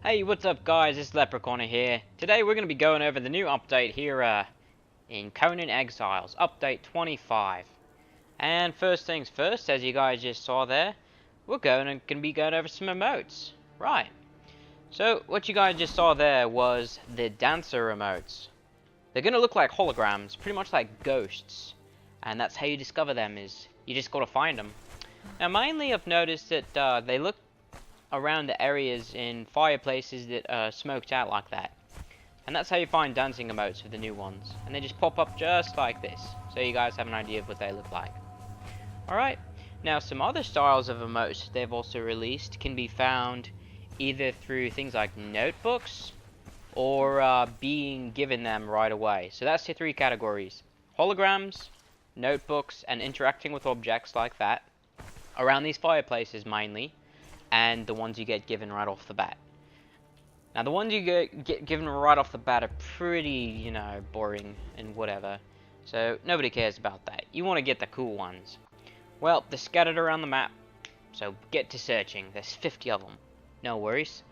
Hey, what's up guys, it's Leprechaun here. Today we're going to be going over the new update here in Conan Exiles, update 25. And first things first, as you guys just saw there, we're going to be going over some emotes. Right. So, what you guys just saw there was the dancer emotes. They're going to look like holograms, pretty much like ghosts. And that's how you discover them, is you just got to find them. Now mainly I've noticed that they look around the areas in fireplaces that are smoked out like that. And that's how you find dancing emotes for the new ones. And they just pop up just like this, so you guys have an idea of what they look like. Alright, now some other styles of emotes they've also released can be found either through things like notebooks or being given them right away. So that's your three categories: holograms, notebooks, and interacting with objects like that around these fireplaces mainly, and the ones you get given right off the bat. Now the ones you get given right off the bat are pretty, you know, boring and whatever, so nobody cares about that. You want to get the cool ones. Well, they're scattered around the map, so get to searching. There's 50 of them. No worries.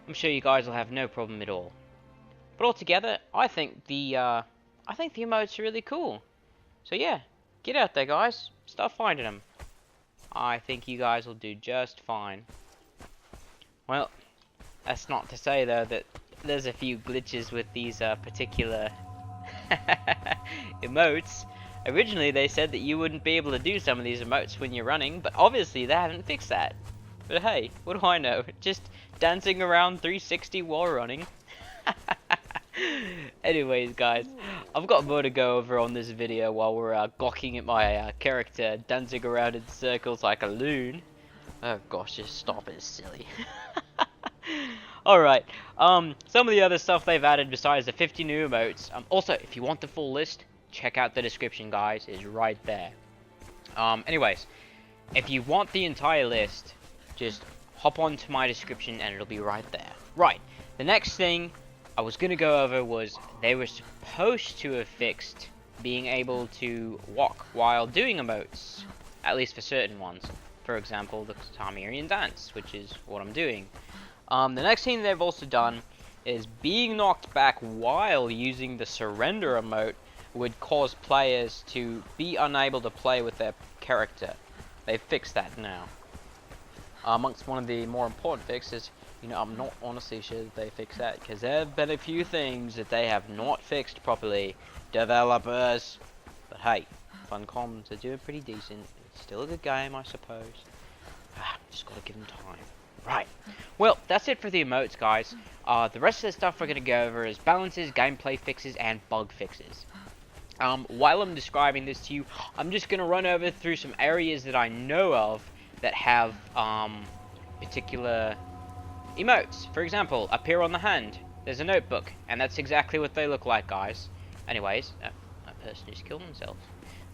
I'm sure you guys will have no problem at all. But altogether, I think the emotes are really cool. So yeah, get out there guys, start finding them. I think you guys will do just fine. Well, that's not to say though that there's a few glitches with these particular emotes. Originally they said that you wouldn't be able to do some of these emotes when you're running, but obviously they haven't fixed that. But hey, what do I know? Just dancing around 360 while running. Anyways guys, I've got more to go over on this video while we're gawking at my character dancing around in circles like a loon. Oh gosh, just stop it, silly. Alright, some of the other stuff they've added besides the 50 new emotes. Also, if you want the full list, check out the description guys, it's right there. Anyways, if you want the entire list, just hop onto my description and it'll be right there. Right, the next thing I was going to go over was they were supposed to have fixed being able to walk while doing emotes, at least for certain ones. For example, the Cimmerian dance, which is what I'm doing. The next thing they've also done is being knocked back while using the surrender emote would cause players to be unable to play with their character. They've fixed that now. Amongst one of the more important fixes, you know, I'm not honestly sure that they fixed that, because there have been a few things that they have not fixed properly. Developers. But hey, Funcom's are doing pretty decent. It's still a good game, I suppose. Just gotta give them time. Right. Well, that's it for the emotes, guys. The rest of the stuff we're gonna go over is balances, gameplay fixes, and bug fixes. While I'm describing this to you, I'm just gonna run over through some areas that I know of that have particular emotes. For example, up here on the hand, there's a notebook, and that's exactly what they look like, guys. Anyways, a person just killed themselves.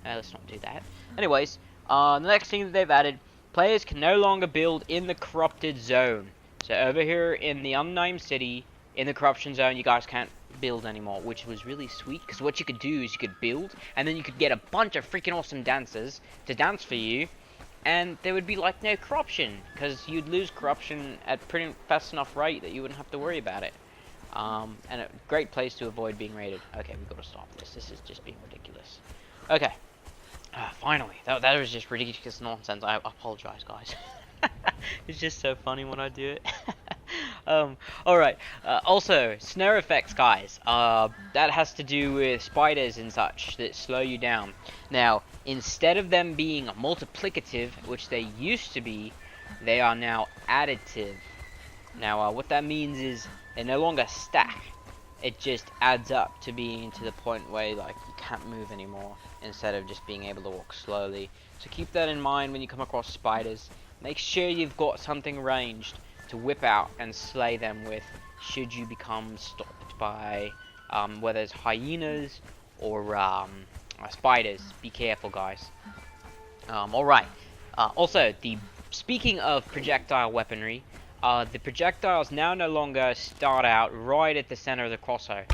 Let's not do that. Anyways, the next thing that they've added, players can no longer build in the corrupted zone. So over here in the unnamed city, in the corruption zone, you guys can't build anymore, which was really sweet, because what you could do is you could build, and then you could get a bunch of freaking awesome dancers to dance for you, and there would be like no corruption, because you'd lose corruption at pretty fast enough rate that you wouldn't have to worry about it. And a great place to avoid being raided. Okay, we've got to stop this. This is just being ridiculous. Okay. Finally. That was just ridiculous nonsense. I apologize, guys. It's just so funny when I do it. Alright. Also, snare effects, guys. That has to do with spiders and such that slow you down. Now, instead of them being multiplicative, which they used to be, they are now additive. Now, what that means is they no longer stack. It just adds up to being to the point where like you can't move anymore, instead of just being able to walk slowly. So keep that in mind when you come across spiders. Make sure you've got something ranged to whip out and slay them with, should you become stopped by whether it's hyenas or spiders. Be careful, guys. Alright. Also, speaking of projectile weaponry, the projectiles now no longer start out right at the center of the crosshair.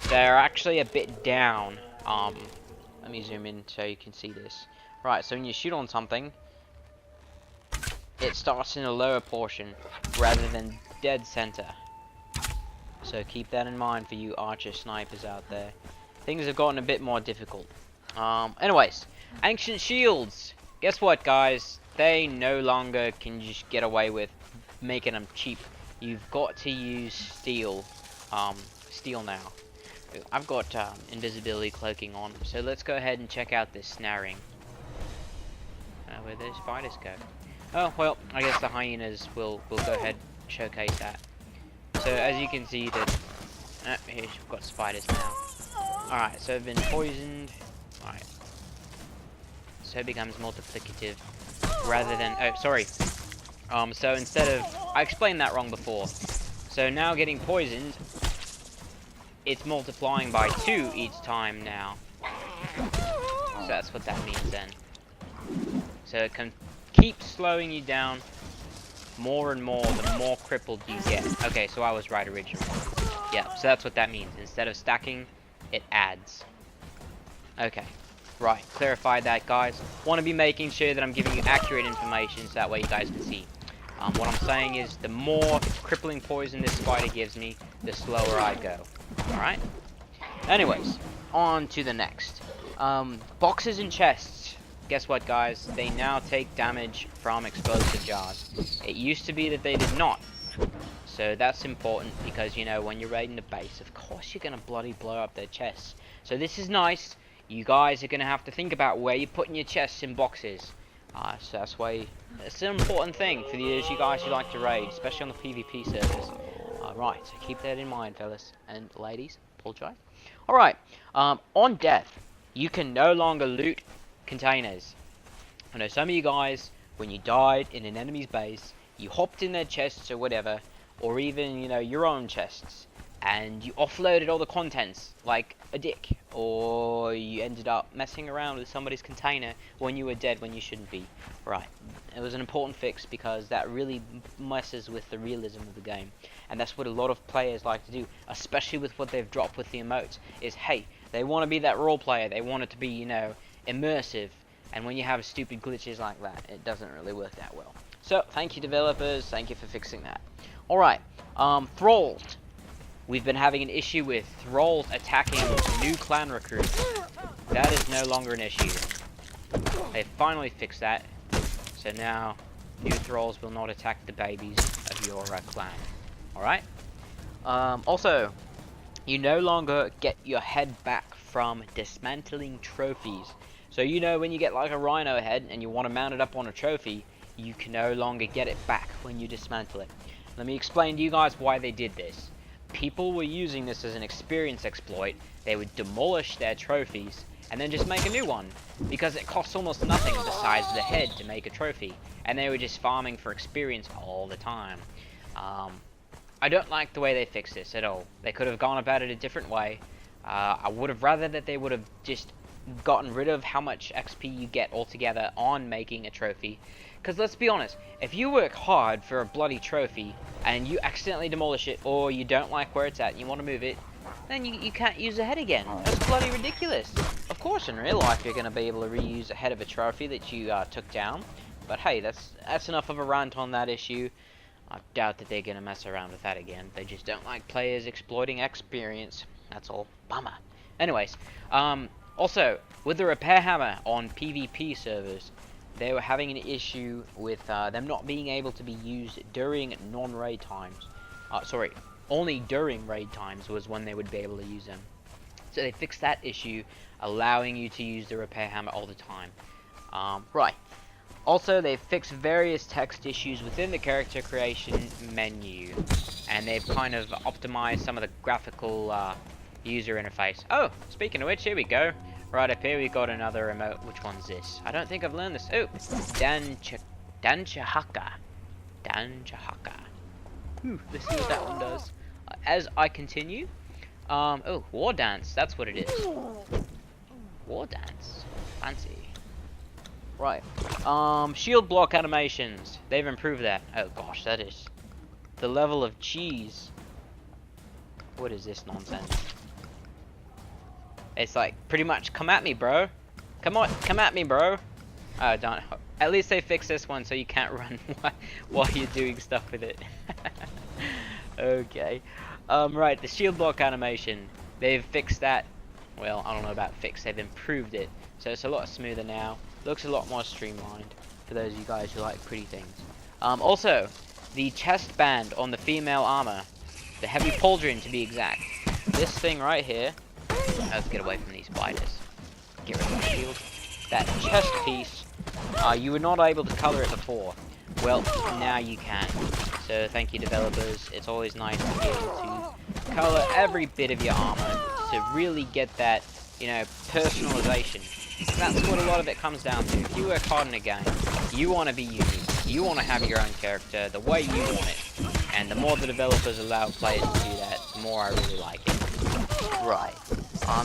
They're actually a bit down. Let me zoom in so you can see this. Right, so when you shoot on something, it starts in a lower portion rather than dead center. So keep that in mind for you archer snipers out there. Things have gotten a bit more difficult. Anyways, ancient shields. Guess what, guys? They no longer can just get away with making them cheap. You've got to use steel. Steel now. I've got invisibility cloaking on, so let's go ahead and check out this snaring. Where those spiders go? Oh well, I guess the hyenas will go ahead and showcase that. So as you can see, that here we've got spiders now. All right, so I've been poisoned. All right, so it becomes multiplicative rather than sorry. So instead of I explained that wrong before. So now getting poisoned, it's multiplying by 2 each time now. So that's what that means then. So it can keep slowing you down more and more the more crippled you get. Okay, so I was right originally. Yeah, so that's what that means. Instead of stacking, it adds. Okay, right, clarify that, guys. Want to be making sure that I'm giving you accurate information so that way you guys can see. What I'm saying is the more crippling poison this spider gives me, the slower I go. Alright? Anyways, on to the next. Boxes and chests. Guess what, guys? They now take damage from explosive jars. It used to be that they did not. So that's important because, you know, when you're raiding the base, of course you're going to bloody blow up their chests. So this is nice. You guys are going to have to think about where you're putting your chests in boxes. So that's why it's an important thing for you guys who like to raid, especially on the PvP servers. Right, so keep that in mind, fellas and ladies. Pauldron. Alright, on death, you can no longer loot containers. I know some of you guys, when you died in an enemy's base, you hopped in their chests or whatever, or even, you know, your own chests, and you offloaded all the contents like a dick, or you ended up messing around with somebody's container when you were dead when you shouldn't be. Right, it was an important fix because that really messes with the realism of the game, and that's what a lot of players like to do, especially with what they've dropped with the emotes, is hey, they want to be that role player, they want it to be, you know, immersive, and when you have stupid glitches like that, it doesn't really work that well. So, thank you developers, thank you for fixing that. Alright, Thralls. We've been having an issue with Thralls attacking new clan recruits. That is no longer an issue. They finally fixed that, so now new Thralls will not attack the babies of your clan. Alright? Also, you no longer get your head back from dismantling trophies. So you know when you get like a rhino head and you want to mount it up on a trophy, you can no longer get it back when you dismantle it. Let me explain to you guys why they did this. People were using this as an experience exploit. They would demolish their trophies and then just make a new one because it costs almost nothing besides the head to make a trophy, and they were just farming for experience all the time. I don't like the way they fixed this at all. They could have gone about it a different way. I would have rather that they would have just gotten rid of how much XP you get altogether on making a trophy. Because let's be honest, if you work hard for a bloody trophy and you accidentally demolish it, or you don't like where it's at and you want to move it, then you can't use the head again. That's bloody ridiculous. Of course in real life you're going to be able to reuse a head of a trophy that you took down, but hey, that's enough of a rant on that issue. I doubt that they're going to mess around with that again. They just don't like players exploiting experience. That's all. Bummer. Anyways, also, with the repair hammer on PvP servers, they were having an issue with them not being able to be used during non-raid times. Sorry, only during raid times was when they would be able to use them. So they fixed that issue, allowing you to use the repair hammer all the time. Right. Also, they've fixed various text issues within the character creation menu, and they've kind of optimized some of the graphical user interface. Oh, speaking of which, here we go. Right up here we got another emote. Which one's this? I don't think I've learned this. Oh, Danchahaka. Let's see what that one does. As I continue. Oh, War Dance. That's what it is. War Dance. Fancy. Right. Shield block animations. They've improved that. Oh gosh, that is the level of cheese. What is this nonsense? It's like pretty much come at me, bro. Come on, come at me, bro. Oh, at least they fixed this one so you can't run while you're doing stuff with it. Okay. Right, the shield block animation. They've fixed that. Well, I don't know about fixed. They've improved it, so it's a lot smoother now. Looks a lot more streamlined for those of you guys who like pretty things. Also, the chest band on the female armor, the heavy pauldron to be exact. This thing right here. Let's get away from these spiders. Get rid of the shield. That chest piece, you were not able to color it before. Well, now you can. So thank you, developers. It's always nice to be able to color every bit of your armor to really get that, you know, personalization. And that's what a lot of it comes down to. If you work hard in a game, you want to be unique. You want to have your own character the way you want it. And the more the developers allow players to do that, the more I really like it. Right.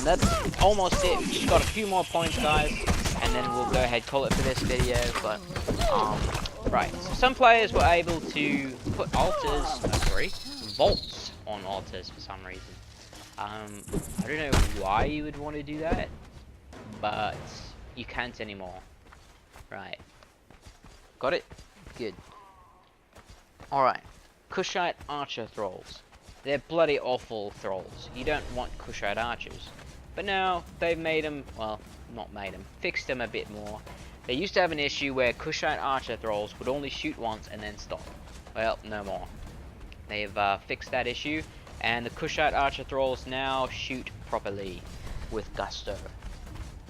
That's almost it. We've just got a few more points, guys, and then we'll go ahead and call it for this video. But right. So some players were able to put vaults on altars for some reason. I don't know why you would want to do that, but you can't anymore. Right. Got it? Good. Alright. Kushite archer thralls. They're bloody awful thralls. You don't want Kushite archers. But now, they've made them, well, not made them, fixed them a bit more. They used to have an issue where Kushite archer thralls would only shoot once and then stop. Well, no more. They've fixed that issue, and the Kushite archer thralls now shoot properly with gusto.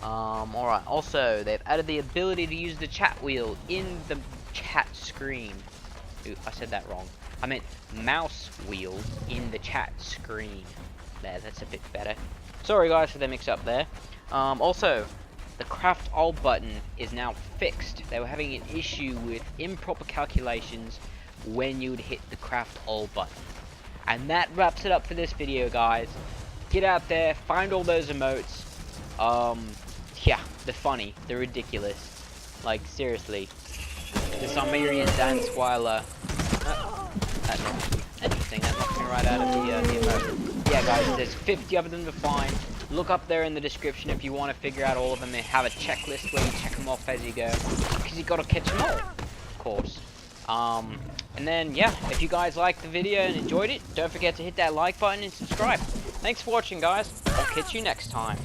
Alright, also, they've added the ability to use the chat wheel in the chat screen. Ooh, I said that wrong. I meant mouse wheel in the chat screen. There, that's a bit better. Sorry guys for the mix up there. Also, the craft all button is now fixed. They were having an issue with improper calculations when you would hit the craft all button. And that wraps it up for this video, guys. Get out there, find all those emotes. Yeah, they're funny, they're ridiculous. Like, seriously. The Cimmerian dance while, interesting, that knocked me right out of the emote. Yeah, guys, there's 50 of them to find. Look up there in the description if you want to figure out all of them. They have a checklist where you check them off as you go, because you gotta catch them all, of course. And then, yeah, if you guys liked the video and enjoyed it, don't forget to hit that like button and subscribe. Thanks for watching, guys. I'll catch you next time.